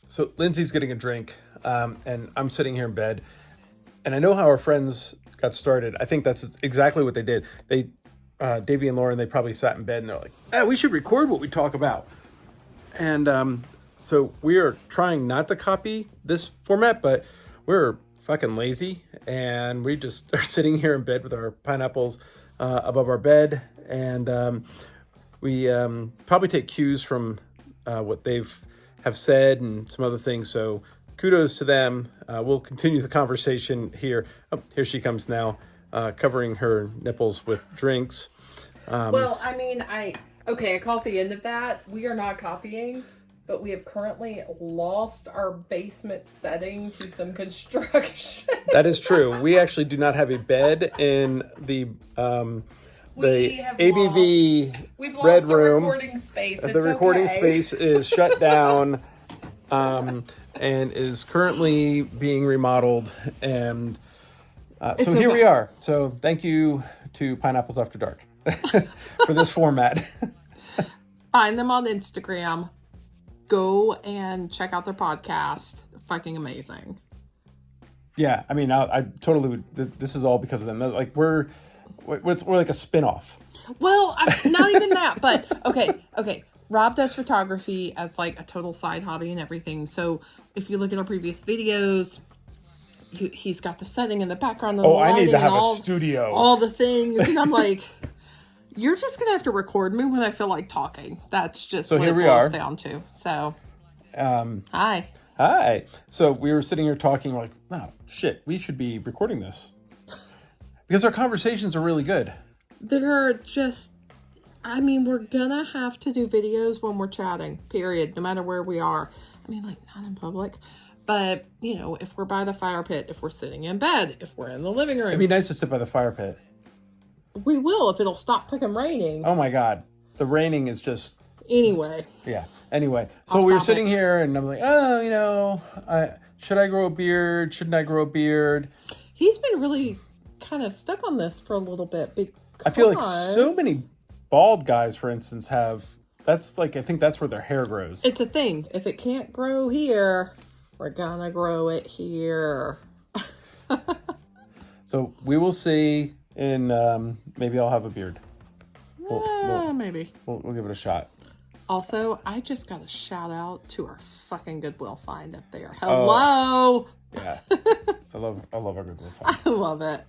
So Lindsay's getting a drink, and I'm sitting here in bed, and I know how our friends got started. I think that's exactly what they did. Davey and Lauren, they probably sat in bed and they're like, we should record what we talk about. And so we are trying not to copy this format, but we're fucking lazy, and we just are sitting here in bed with our pineapples above our bed, and we probably take cues from what they've have said and some other things. So kudos to them. We'll continue the conversation here. Oh, here she comes now, covering her nipples with drinks. Well, I mean, I caught the end of that. We are not copying, but we have currently lost our basement setting to some construction. That is true. We actually do not have a bed in the ABV we've red lost the room. recording space. The recording space is shut down and is currently being remodeled. And so here we are. So thank you to Pineapples After Dark for this format. Find them on Instagram. Go and check out their podcast. Fucking amazing. Yeah, I mean, I totally would. This is all because of them. Like we're like a spinoff. Well, not even that, but okay. Rob does photography as like a total side hobby and everything. So if you look at our previous videos, he's got the setting in the background. And I need to have a studio. All the things, and I'm like, you're just gonna have to record me when I feel like talking. That's just what it boils down to. So, hi. So we were sitting here talking, like, oh shit, we should be recording this because our conversations are really good. They're just, I mean, we're gonna have to do videos when we're chatting, period, no matter where we are. I mean, like, not in public, but, you know, if we're by the fire pit, if we're sitting in bed, if we're in the living room. It'd be nice to sit by the fire pit. We will, if it'll stop fucking raining. Oh my God. The raining is just... Anyway. Yeah. Anyway. So we were sitting here and I'm like, should I grow a beard? Shouldn't I grow a beard? He's been really kind of stuck on this for a little bit because... I feel like so many bald guys, for instance, I think that's where their hair grows. It's a thing. If it can't grow here, we're gonna grow it here. So we will see. And maybe I'll have a beard. Maybe. We'll give it a shot. Also, I just got a shout out to our fucking Goodwill find up there. Hello! Yeah. I love our Goodwill find. I love it.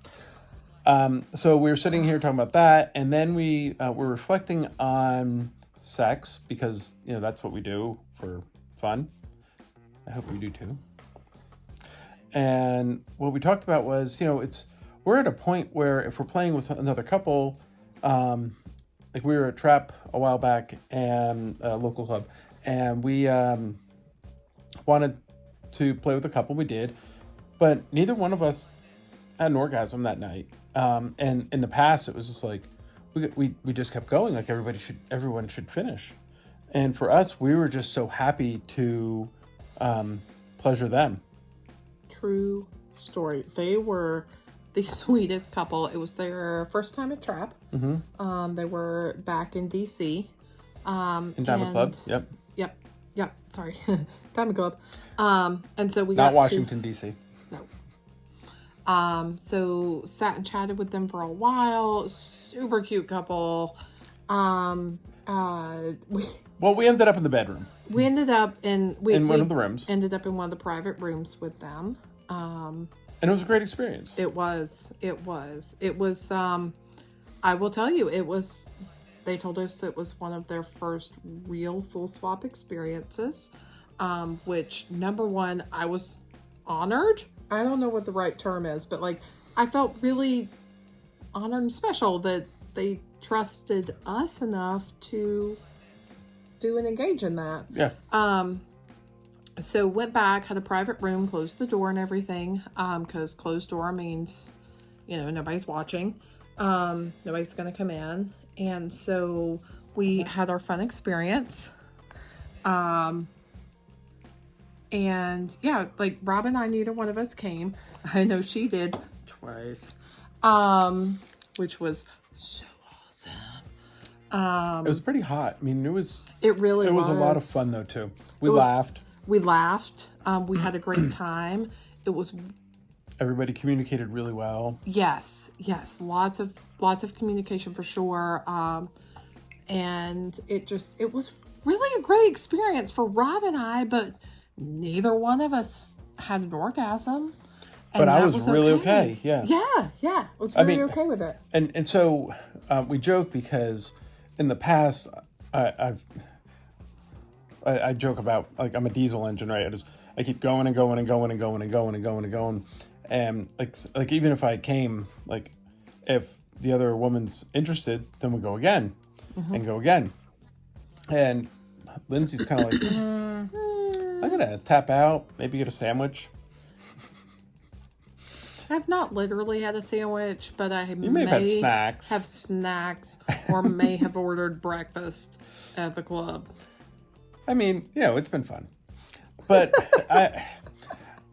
So we were sitting here talking about that, and then we were reflecting on sex because, you know, that's what we do for fun. I hope you do too. And what we talked about was, you know, we're at a point where if we're playing with another couple, like we were at Trap a while back and a local club, and we wanted to play with a couple. We did, but neither one of us had an orgasm that night. And in the past, it was just like we just kept going. Like everyone should finish. And for us, we were just so happy to pleasure them. True story. They were the sweetest couple. It was their first time at Trap. Mm-hmm. They were back in DC. In Diamond Club. Yep. Sorry, Diamond Club. And so we not Washington DC. No. So sat and chatted with them for a while. Super cute couple. We ended up in the bedroom. We ended up in one of the rooms. Ended up in one of the private rooms with them. And it was a great experience. It was. I will tell you, they told us it was one of their first real full swap experiences, which, number one, I was honored. I don't know what the right term is, but like, I felt really honored and special that they trusted us enough to do and engage in that. Yeah. So went back, had a private room, closed the door and everything, because closed door means, you know, nobody's watching. Nobody's going to come in. And so we had our fun experience. And yeah, like Rob and I, neither one of us came. I know she did twice, which was so awesome. It was pretty hot. I mean, it was a lot of fun though too. We laughed. We laughed. We had a great time. It was Everybody communicated really well. yes, lots of communication for sure. And it was really a great experience for Rob and I, but neither one of us had an orgasm. But And I that was really okay. Yeah. Yeah. I was very okay with it. And so we joke because in the past I joke about, like, I'm a diesel engine, right? I keep going and going and going and going and going and going and going, and like even if I came, like, if the other woman's interested, then we go again and go again. And Lindsay's kind of like, I'm gonna tap out, maybe get a sandwich. I've not literally had a sandwich, but I You may have had snacks. have snacks or may have ordered breakfast at the club. I mean, it's been fun, but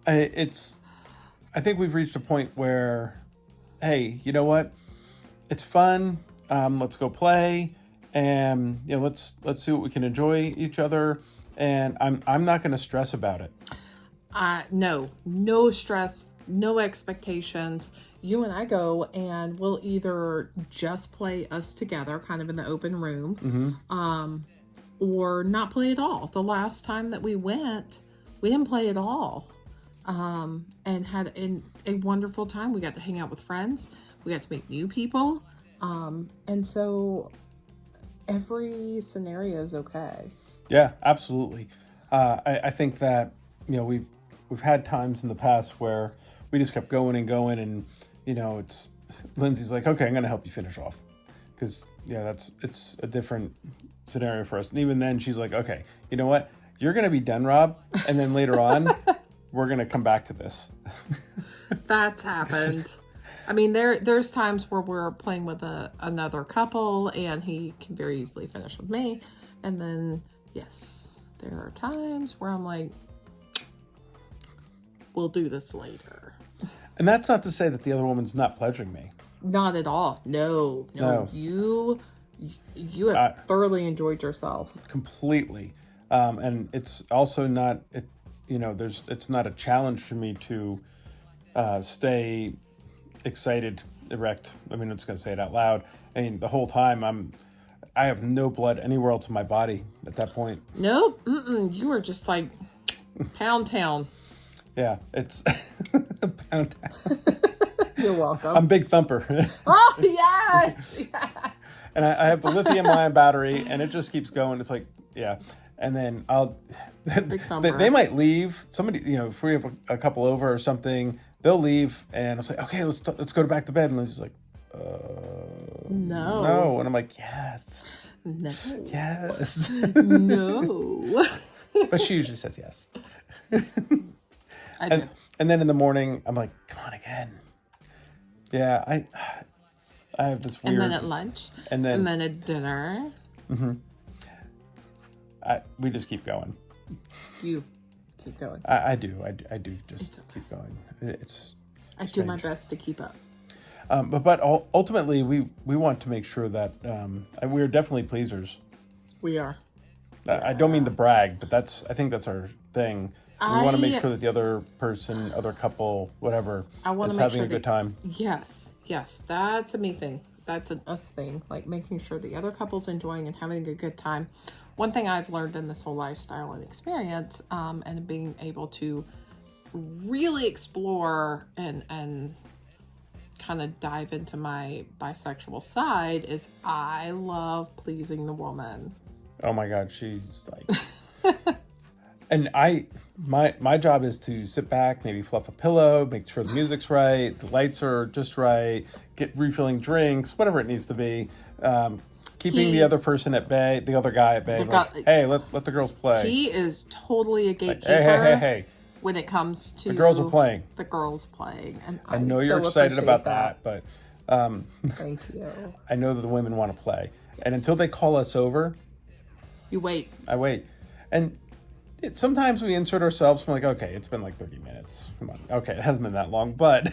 I think we've reached a point where, hey, you know what? It's fun. Let's go play, and let's see what we can enjoy each other. And I'm not going to stress about it. No stress, no expectations. You and I go and we'll either just play us together, kind of in the open room, or not play at all. The last time that we went, we didn't play at all, and had a wonderful time. We got to hang out with friends. We got to meet new people, and so every scenario is okay. Yeah, absolutely. I think that we've had times in the past where we just kept going and going, and it's Lindsay's like, okay, I'm going to help you finish off, because it's a different scenario for us. And even then, she's like, okay, you know what? You're going to be done, Rob, and then later on, we're going to come back to this. That's happened. I mean, there's times where we're playing with another couple, and he can very easily finish with me, and then yes, there are times where I'm like, we'll do this later. And that's not to say that the other woman's not pleasuring me. Not at all. No. You have thoroughly enjoyed yourself. Completely. And it's also not, it's not a challenge for me to stay excited, erect. I mean, I'm just going to say it out loud. I mean, the whole time I have no blood anywhere else in my body at that point. Nope. You were just like pound town. Yeah, it's pound town. You're welcome. I'm Big Thumper. Oh, yes. And I have the lithium-ion battery, and it just keeps going. It's like, yeah. And then they might leave. Somebody, if we have a couple over or something, they'll leave, and I'll say, okay, let's go back to bed. And Lindsay's like, no. And I'm like, yes. No. Yes. No. But she usually says yes. I do. And then in the morning, I'm like, come on again. Yeah, I have this weird... And then at lunch. And then at dinner. Mm-hmm. We just keep going. You keep going. I do just keep going. I do my best to keep up. But ultimately, we want to make sure that we're definitely pleasers. We are. I don't mean to brag, but I think that's our thing. We want to make sure that the other person, other couple, whatever, is having a good time. Yes, that's a me thing. That's an us thing. Like making sure the other couple's enjoying and having a good time. One thing I've learned in this whole lifestyle and experience, and being able to really explore and kind of dive into my bisexual side, is I love pleasing the woman. Oh my God, she's like... And my job is to sit back, maybe fluff a pillow, make sure the music's right, the lights are just right, get refilling drinks, whatever it needs to be. Keeping the other person at bay, the other guy at bay. Hey, let the girls play. He is totally a gatekeeper. Like, hey. When it comes to the girls are playing. The girls playing, and I know you're excited about that, but thank you. I know that the women want to play, and until they call us over, you wait. I wait, and sometimes we insert ourselves. I'm like, okay, it's been like 30 minutes. Come on, okay, it hasn't been that long, but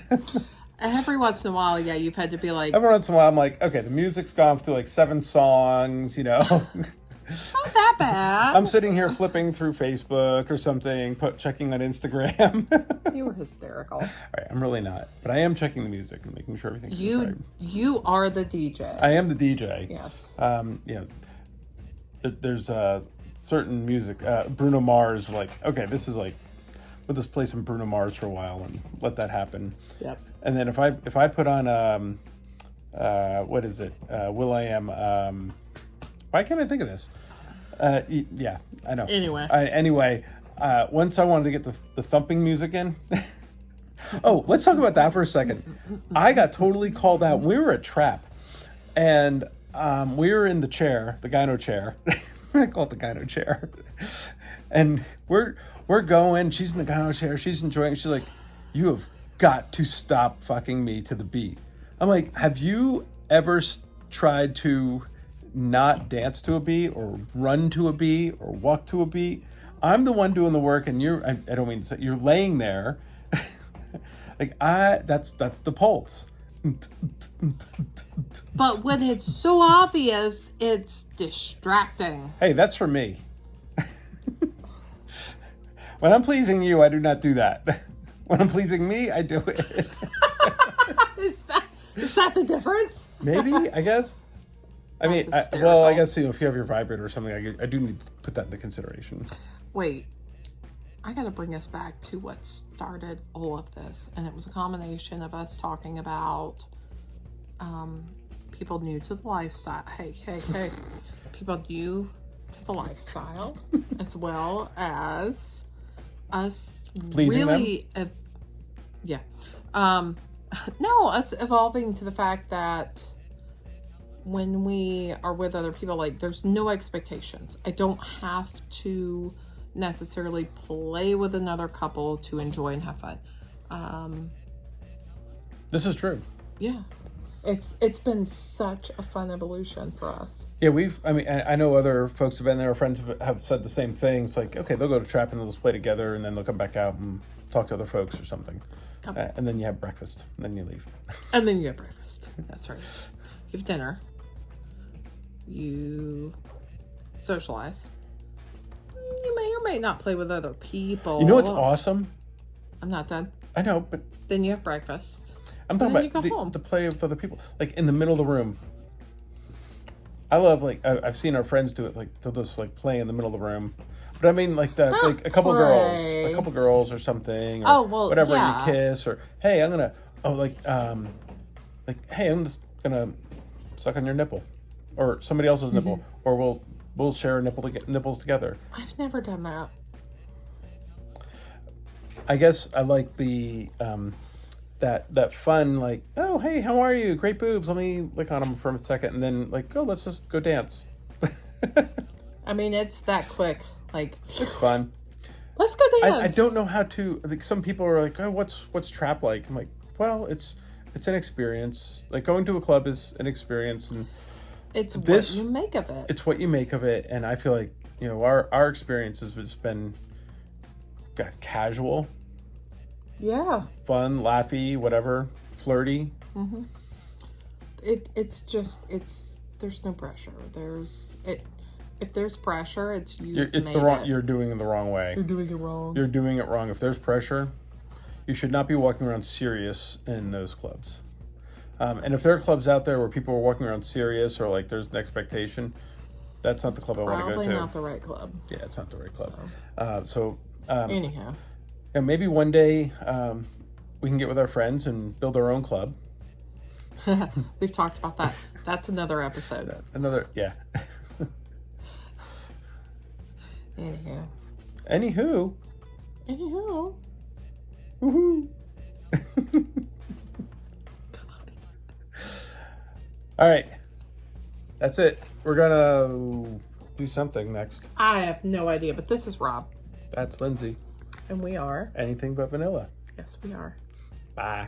every once in a while, yeah, you've had to be like. Every once in a while, I'm like, okay, the music's gone through like 7 songs, It's not that that bad. I'm sitting here flipping through Facebook or something, checking on Instagram. You were hysterical. All right, I'm really not, but I am checking the music and making sure everything's right. You are the DJ. I am the DJ. Yes. There's certain music. Bruno Mars, like, okay, this is like, we'll just play some Bruno Mars for a while and let that happen. Yep. And then if I put on what is it? Will.i.am. Why can't I think of this? Yeah, I know. Anyway. Once I wanted to get the thumping music in. Oh, let's talk about that for a second. I got totally called out. We were at Trap, and we were in the chair, the gyno chair. I call it the gyno chair. And we're going. She's in the gyno chair. She's enjoying it. She's like, "You have got to stop fucking me to the beat." I'm like, have you ever tried to not dance to a beat or run to a beat or walk to a beat? I'm the one doing the work, and I don't mean to say, you're laying there. Like, that's the pulse. But when it's so obvious, it's distracting. Hey, that's for me. When I'm pleasing you, I do not do that. When I'm pleasing me, I do it. Is that the difference? Maybe, I guess. I mean, I guess, if you have your vibrator or something, I do need to put that into consideration. Wait, I got to bring us back to what started all of this, and it was a combination of us talking about people new to the lifestyle. Hey, people new to the lifestyle, as well as us pleasing really, no, us evolving to the fact that when we are with other people, like, there's no expectations. I don't have to necessarily play with another couple to enjoy and have fun. This is true. Yeah. It's been such a fun evolution for us. Yeah, I know other folks have been there, friends have said the same thing. It's like, okay, they'll go to Trap and they'll just play together, and then they'll come back out and talk to other folks or something. Yep. And then you have breakfast, and then you leave. And then you have breakfast. That's right. You have dinner. You socialize. You may or may not play with other people. You know what's awesome? I'm not done. I know, but... Then you have breakfast. I'm talking about the play with other people. Like, in the middle of the room. I love, like, I've seen our friends do it. Like, they'll just, like, play in the middle of the room. But I mean, like, a couple girls or something. Or whatever, yeah. You kiss. Or, hey, I'm going to... hey, I'm just going to suck on your nipple. Or somebody else's nipple. Or we'll share a nipples together. I've never done that. I guess I like the that fun, like, oh, hey, how are you? Great boobs. Let me lick on them for a second, and then, like, oh, let's just go dance. I mean, it's that quick. Like, it's fun. Let's go dance. I don't know how to. Like, some people are like, oh, what's Trap like? I'm like, well, it's an experience. Like, going to a club is an experience, and it's what you make of it. It's what you make of it, and I feel like, our experience has just been casual. Yeah. Fun, laughy, whatever, flirty. Mm-hmm. There's no pressure. If there's pressure, you're doing it the wrong way. You're doing it wrong. You're doing it wrong. If there's pressure, you should not be walking around serious in those clubs. And if there are clubs out there where people are walking around serious, or like there's an expectation, that's not the club I want to go to. Probably not the right club. Yeah, it's not the right club. Anyhow. And maybe one day we can get with our friends and build our own club. We've talked about that. That's another episode. Yeah. Anywho. Woohoo. All right. That's it. We're gonna do something next. I have no idea, but this is Rob. That's Lindsay. And we are Anything But Vanilla. Yes, we are. Bye.